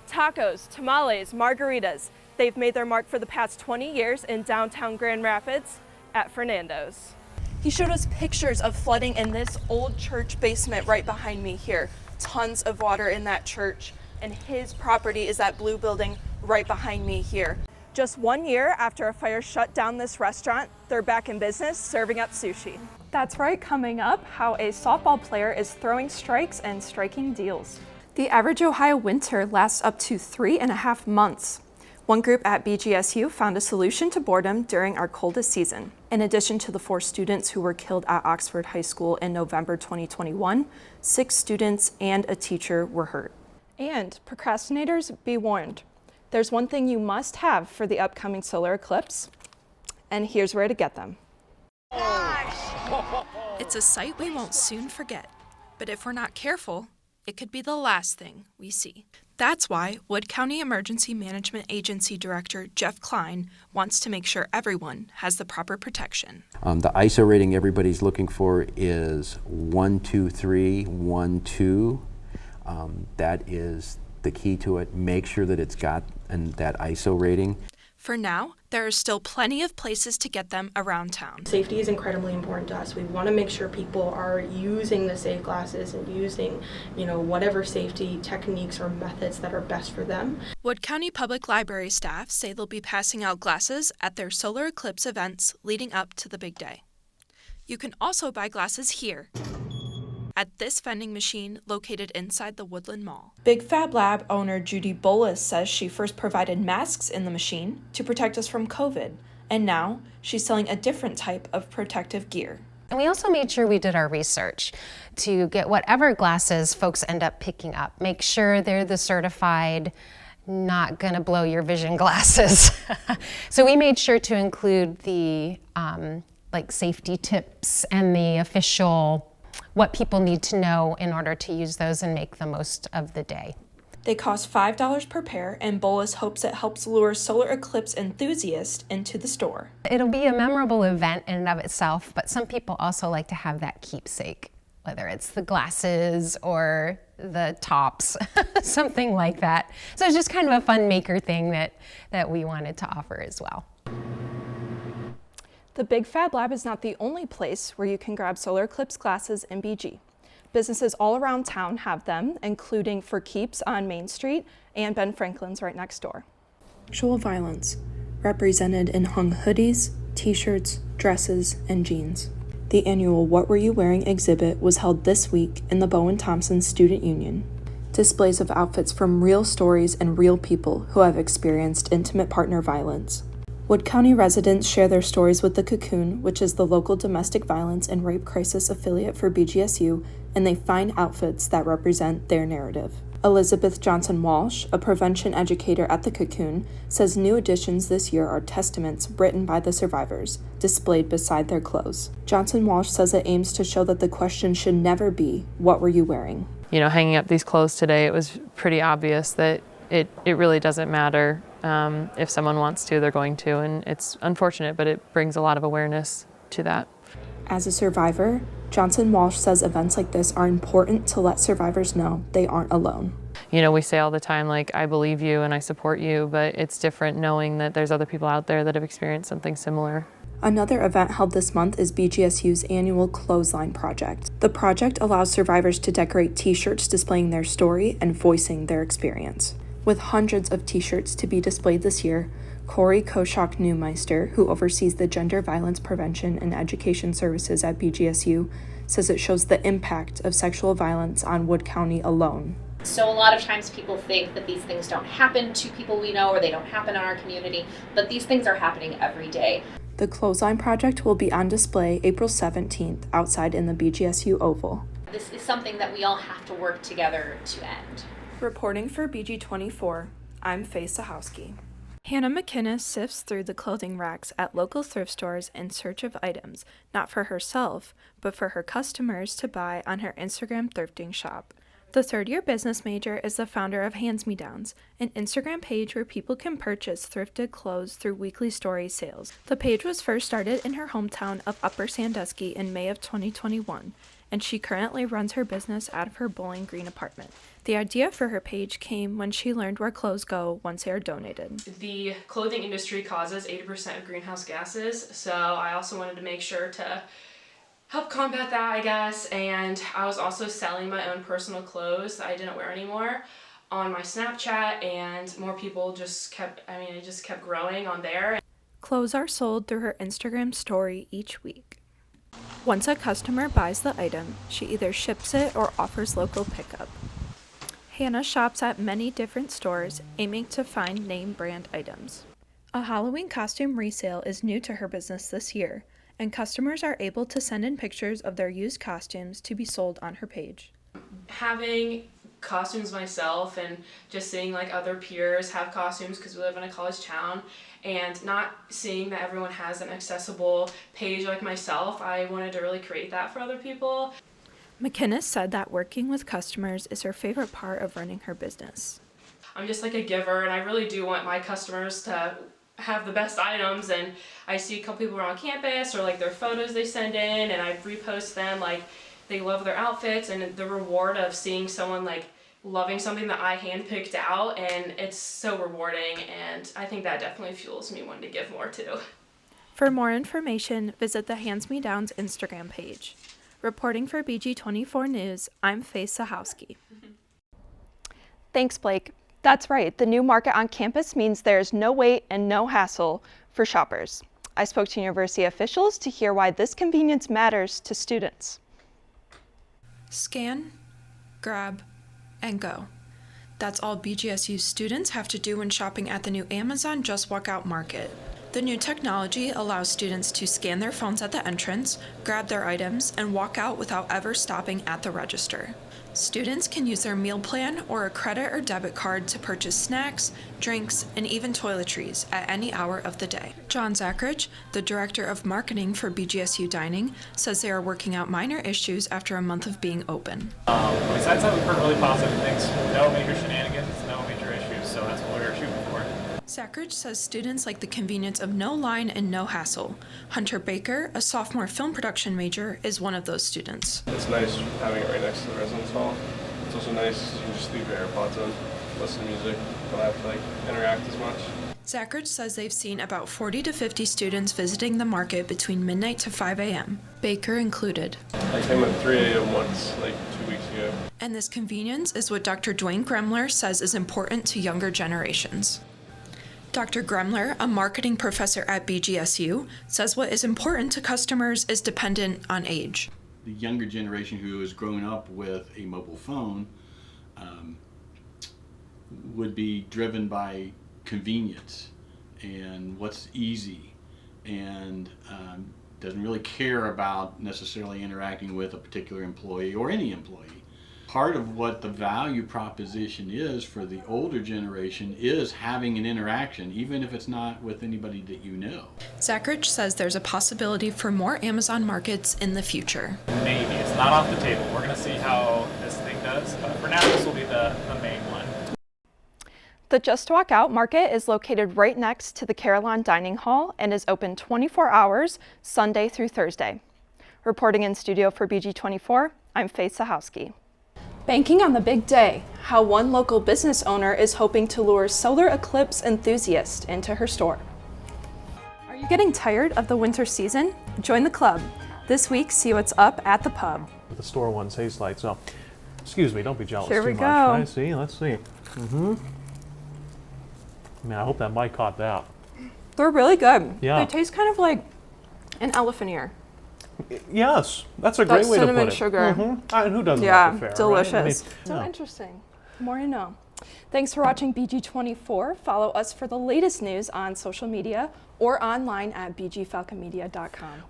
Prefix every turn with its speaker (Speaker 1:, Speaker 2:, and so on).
Speaker 1: Tacos, tamales, margaritas. They've made their mark for the past 20 years in downtown Grand Rapids at Fernando's. He showed us pictures of flooding in this old church basement right behind me here. Tons of water in that church, and his property is that blue building right behind me here. Just 1 year after a fire shut down this restaurant, they're back in business serving up sushi. That's right, coming up, how a softball player is throwing strikes and striking deals. The average Ohio winter lasts up to 3.5 months. One group at BGSU found a solution to boredom during our coldest season. In addition to the 4 students who were killed at Oxford High School in November 2021, 6 students and a teacher were hurt. And procrastinators, be warned. There's one thing you must have for the upcoming solar eclipse, and here's where to get them.
Speaker 2: It's a sight we won't soon forget, but if we're not careful, it could be the last thing we see. That's why Wood County Emergency Management Agency Director Jeff Klein wants to make sure everyone has the proper protection.
Speaker 3: The ISO rating everybody's looking for is 12312. That is the key to it. Make sure that it's got that ISO rating.
Speaker 2: For now, there are still plenty of places to get them around town.
Speaker 4: Safety is incredibly important to us. We want to make sure people are using the safe glasses and using, whatever safety techniques or methods that are best for them.
Speaker 2: Wood County Public Library staff say they'll be passing out glasses at their solar eclipse events leading up to the big day. You can also buy glasses here at this vending machine located inside the Woodland Mall.
Speaker 1: Big Fab Lab owner Judy Bolus says she first provided masks in the machine to protect us from COVID, and now she's selling a different type of protective gear.
Speaker 5: And we also made sure we did our research to get whatever glasses folks end up picking up. Make sure they're the certified, not gonna blow your vision glasses. So we made sure to include the safety tips and the official what people need to know in order to use those and make the most of the day.
Speaker 1: They cost $5 per pair, and Bolus hopes it helps lure solar eclipse enthusiasts into the store.
Speaker 5: It'll be a memorable event in and of itself, but some people also like to have that keepsake, whether it's the glasses or the tops, something like that. So it's just kind of a fun maker thing that we wanted to offer as well.
Speaker 1: The Big Fab Lab is not the only place where you can grab solar eclipse glasses in BG. Businesses all around town have them, including For Keeps on Main Street and Ben Franklin's right next door. Sexual violence, represented in hung hoodies, t-shirts, dresses, and jeans. The annual What Were You Wearing exhibit was held this week in the Bowen Thompson Student Union. Displays of outfits from real stories and real people who have experienced intimate partner violence. Wood County residents share their stories with The Cocoon, which is the local domestic violence and rape crisis affiliate for BGSU, and they find outfits that represent their narrative. Elizabeth Johnson Walsh, a prevention educator at The Cocoon, says new additions this year are testaments written by the survivors, displayed beside their clothes. Johnson Walsh says it aims to show that the question should never be, what were you wearing?
Speaker 6: Hanging up these clothes today, it was pretty obvious that it really doesn't matter. If someone wants to, they're going to, and it's unfortunate, but it brings a lot of awareness to that.
Speaker 1: As a survivor, Johnson Walsh says events like this are important to let survivors know they aren't alone.
Speaker 6: We say all the time, I believe you and I support you, but it's different knowing that there's other people out there that have experienced something similar.
Speaker 1: Another event held this month is BGSU's annual Clothesline Project. The project allows survivors to decorate t-shirts displaying their story and voicing their experience. With hundreds of t-shirts to be displayed this year, Corey Koshok-Neumeister, who oversees the Gender Violence Prevention and Education Services at BGSU, says it shows the impact of sexual violence on Wood County alone.
Speaker 7: So a lot of times people think that these things don't happen to people we know or they don't happen in our community, but these things are happening every day.
Speaker 1: The Clothesline Project will be on display April 17th outside in the BGSU Oval.
Speaker 7: This is something that we all have to work together to end.
Speaker 1: Reporting for BG24, I'm Faith Zochowski.
Speaker 2: Hannah McKinnis sifts through the clothing racks at local thrift stores in search of items, not for herself, but for her customers to buy on her Instagram thrifting shop. The third-year business major is the founder of Hands Me Downs, an Instagram page where people can purchase thrifted clothes through weekly story sales. The page was first started in her hometown of Upper Sandusky in May of 2021, and she currently runs her business out of her Bowling Green apartment. The idea for her page came when she learned where clothes go once they are donated.
Speaker 8: The clothing industry causes 80% of greenhouse gases, so I also wanted to make sure to help combat that, I guess, and I was also selling my own personal clothes that I didn't wear anymore on my Snapchat, and more people just kept, it just kept growing on there.
Speaker 2: Clothes are sold through her Instagram story each week. Once a customer buys the item, she either ships it or offers local pickup. Hannah shops at many different stores, aiming to find name brand items. A Halloween costume resale is new to her business this year, and customers are able to send in pictures of their used costumes to be sold on her page.
Speaker 8: Having costumes myself and just seeing like other peers have costumes, because we live in a college town, and not seeing that everyone has an accessible page like myself, I wanted to really create that for other people.
Speaker 2: McInnes said that working with customers is her favorite part of running her business.
Speaker 8: I'm just like a giver, and I really do want my customers to have the best items, and I see a couple people around campus or like their photos they send in, and I repost them, like they love their outfits, and the reward of seeing someone like loving something that I handpicked out, and it's so rewarding, and I think that definitely fuels me wanting to give more too.
Speaker 2: For more information, visit the Hands Me Downs Instagram page. Reporting for BG24 News, I'm Faith Zochowski.
Speaker 1: Thanks, Blake. That's right. The new market on campus means there's no wait and no hassle for shoppers. I spoke to university officials to hear why this convenience matters to students.
Speaker 2: Scan, grab, and go. That's all BGSU students have to do when shopping at the new Amazon Just Walk Out Market. The new technology allows students to scan their phones at the entrance, grab their items, and walk out without ever stopping at the register. Students can use their meal plan or a credit or debit card to purchase snacks, drinks, and even toiletries at any hour of the day. John Zachridge, the director of marketing for BGSU Dining, says they are working out minor issues after a month of being open.
Speaker 9: Besides that, we've heard really positive things. No major shenanigans, no major issues, so that's what we were shooting for.
Speaker 2: Zachridge says students like the convenience of no line and no hassle. Hunter Baker, a sophomore film production major, is one of those students.
Speaker 10: It's nice having it right next to the residence hall. It's also nice you can just leave your AirPods in, listen to music, don't have to interact as much.
Speaker 2: Zachridge says they've seen about 40 to 50 students visiting the market between midnight to 5 a.m., Baker included.
Speaker 10: I came at 3 a.m. once, 2 weeks ago.
Speaker 2: And this convenience is what Dr. Dwayne Gremler says is important to younger generations. Dr. Gremler, a marketing professor at BGSU, says what is important to customers is dependent on age.
Speaker 11: The younger generation who is growing up with a mobile phone would be driven by convenience and what's easy, and doesn't really care about necessarily interacting with a particular employee or any employee. Part of what the value proposition is for the older generation is having an interaction, even if it's not with anybody that you know.
Speaker 2: Zachridge says there's a possibility for more Amazon markets in the future.
Speaker 9: Maybe. It's not off the table. We're going to see how this thing does, but for now, this will be the main one.
Speaker 1: The Just Walk Out Market is located right next to the Carillon Dining Hall and is open 24 hours, Sunday through Thursday. Reporting in studio for BG24, I'm Faith Zochowski. Banking on the big day, how one local business owner is hoping to lure solar eclipse enthusiasts into her store. Are you getting tired of the winter season? Join the club. This week, see what's up at the pub.
Speaker 12: The store one taste like, so, excuse me, don't be jealous
Speaker 1: Here
Speaker 12: too
Speaker 1: we
Speaker 12: much.
Speaker 1: go.
Speaker 12: Let's see. Man, I hope that mic caught that.
Speaker 1: They're really good.
Speaker 12: Yeah.
Speaker 1: They taste kind of like an elephant ear.
Speaker 12: Yes, that's a great way to put it.
Speaker 1: Cinnamon sugar.
Speaker 12: And who doesn't
Speaker 1: Yeah,
Speaker 12: like the fair,
Speaker 1: delicious.
Speaker 12: right?
Speaker 1: So interesting. More to know. Thanks for watching BG24. Follow us for the latest news on social media or online at bgfalconmedia.com.